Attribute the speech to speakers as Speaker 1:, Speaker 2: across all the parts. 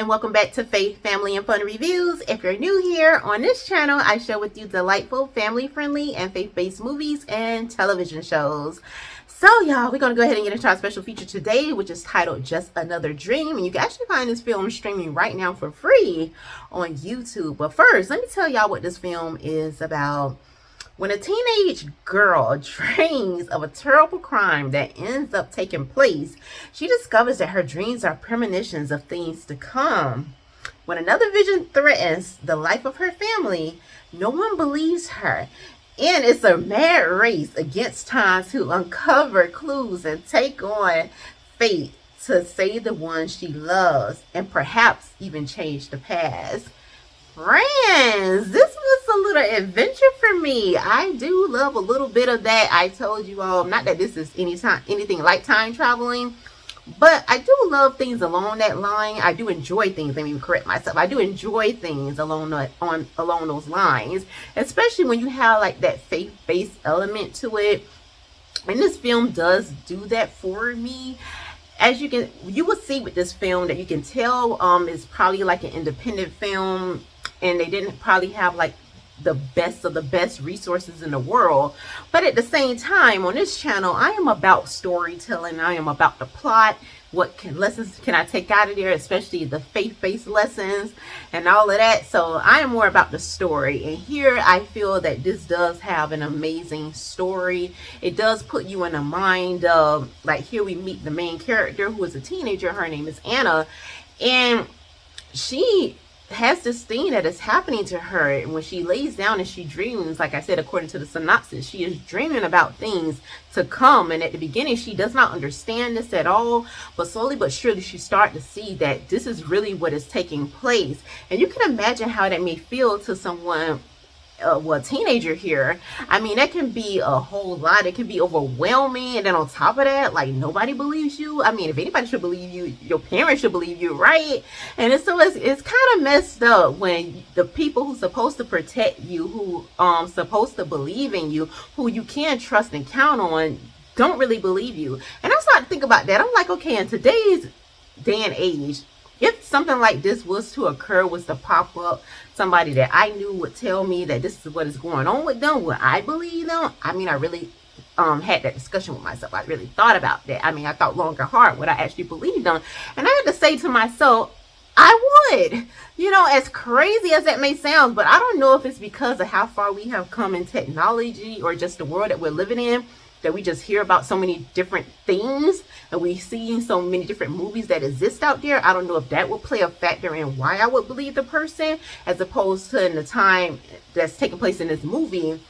Speaker 1: and welcome back to Faith, Family, and Fun Reviews. If you're new here on this channel, I share with you delightful, family-friendly, and faith-based movies and television shows. So, y'all, we're going to go ahead and get into our special feature today, which is titled Just Another Dream. And you can actually find this film streaming right now for free on YouTube. But first, let me tell y'all what this film is about. When a teenage girl dreams of a terrible crime that ends up taking place, she discovers that her dreams are premonitions of things to come. When another vision threatens the life of her family, no one believes her. And it's a mad race against time to uncover clues and take on fate to save the one she loves and perhaps even change the past. Friends, this was a little adventure for me. I do love a little bit of that. I told you all, not that this is anything like time traveling, but I do love things along that line. I do enjoy things. Let me correct myself. I do enjoy things along those lines, especially when you have like that faith-based element to it. And this film does do that for me. As you will see with this film that you can tell it's probably like an independent film, and they didn't probably have like the best of the best resources in the world. But at the same time, on this channel, I am about storytelling. I am about the plot. What lessons can I take out of there, especially the faith-based lessons and all of that. So I am more about the story. And here I feel that this does have an amazing story. It does put you in the mind of, like, here we meet the main character who is a teenager. Her name is Anna. And she has this thing that is happening to her, and when she lays down and she dreams, like I said, according to the synopsis, she is dreaming about things to come. And at the beginning she does not understand this at all, but slowly but surely she starts to see that this is really what is taking place. And you can imagine how that may feel to someone, a teenager here. I mean, that can be a whole lot. It can be overwhelming, and then on top of that, like, nobody believes you. I mean, if anybody should believe you, your parents should believe you, right? And it's kind of messed up when the people who's supposed to protect you, who supposed to believe in you, who you can trust and count on, don't really believe you. And I started to think about that. I'm like, okay, in today's day and age, if something like this was to occur, was to pop up, somebody that I knew would tell me that this is what is going on with them, would I believe them? I mean, I really had that discussion with myself. I really thought about that. I mean, I thought long and hard, would I actually believe them? And I had to say to myself, I would. You know, as crazy as that may sound, but I don't know if it's because of how far we have come in technology or just the world that we're living in, that we just hear about so many different things and we see so many different movies that exist out there. I don't know if that will play a factor in why I would believe the person, as opposed to in the time that's taking place in this movie.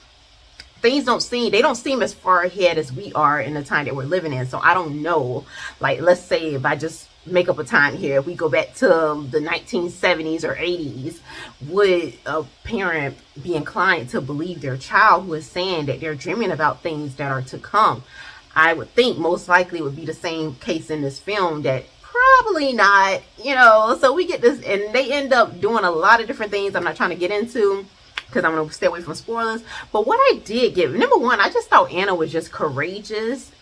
Speaker 1: Things don't seem as far ahead as we are in the time that we're living in. So I don't know, like, let's say if I just make up a time here, if we go back to the 1970s or 80s, would a parent be inclined to believe their child who is saying that they're dreaming about things that are to come? I would think most likely it would be the same case in this film, that probably not, you know. So we get this, and they end up doing a lot of different things I'm not trying to get into because I'm going to stay away from spoilers. But what I did get, number one, I just thought Anna was just courageous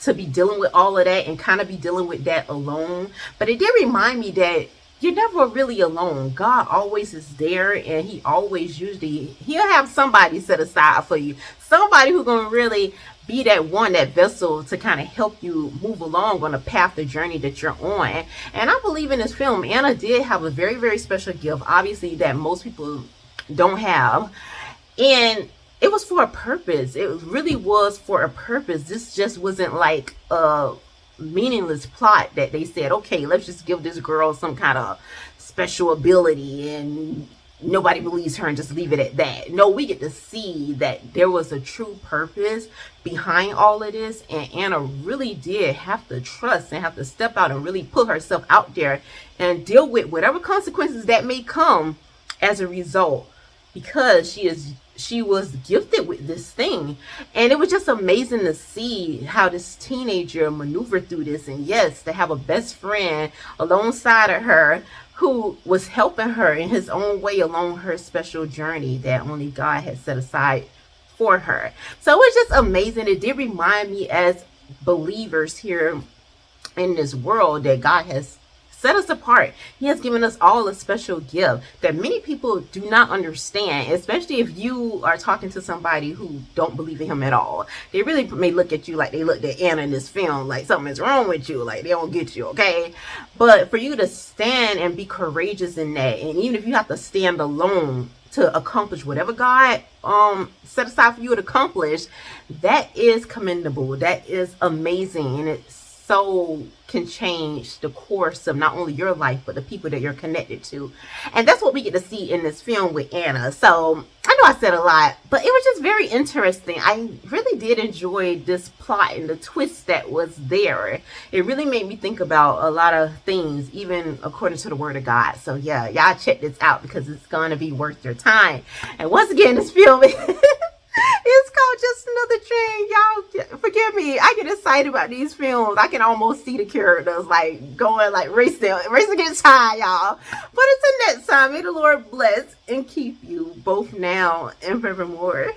Speaker 1: to be dealing with all of that and kind of be dealing with that alone. But it did remind me that you're never really alone. God always is there, and he always he'll have somebody set aside for you, somebody who's going to really be that one, that vessel to kind of help you move along on the path, the journey that you're on. And I believe in this film, Anna did have a very, very special gift, obviously, that most people don't have. And it was for a purpose. It really was for a purpose. This just wasn't like a meaningless plot that they said, okay, let's just give this girl some kind of special ability and nobody believes her and just leave it at that. No, we get to see that there was a true purpose behind all of this, and Anna really did have to trust and have to step out and really put herself out there and deal with whatever consequences that may come as a result, because she was gifted with this thing. And it was just amazing to see how this teenager maneuvered through this. And yes, to have a best friend alongside of her who was helping her in his own way along her special journey that only God had set aside for her. So it was just amazing. It did remind me, as believers here in this world, that God has set us apart. He has given us all a special gift that many people do not understand, especially if you are talking to somebody who don't believe in him at all. They really may look at you like they looked at Anna in this film, like something is wrong with you, like they don't get you, okay? But for you to stand and be courageous in that, and even if you have to stand alone to accomplish whatever God set aside for you to accomplish, that is commendable. That is amazing, and it's so can change the course of not only your life but the people that you're connected to. And that's what we get to see in this film with Anna. So I know I said a lot, but it was just very interesting. I really did enjoy this plot and the twist that was there. It really made me think about a lot of things, even according to the word of God. So yeah, y'all check this out because it's gonna be worth your time. And once again, this film it's called Just Another Train. Y'all forgive me, I get excited about these films. I can almost see the characters like going like racing against time, y'all. But until next time, may the Lord bless and keep you both now and forevermore.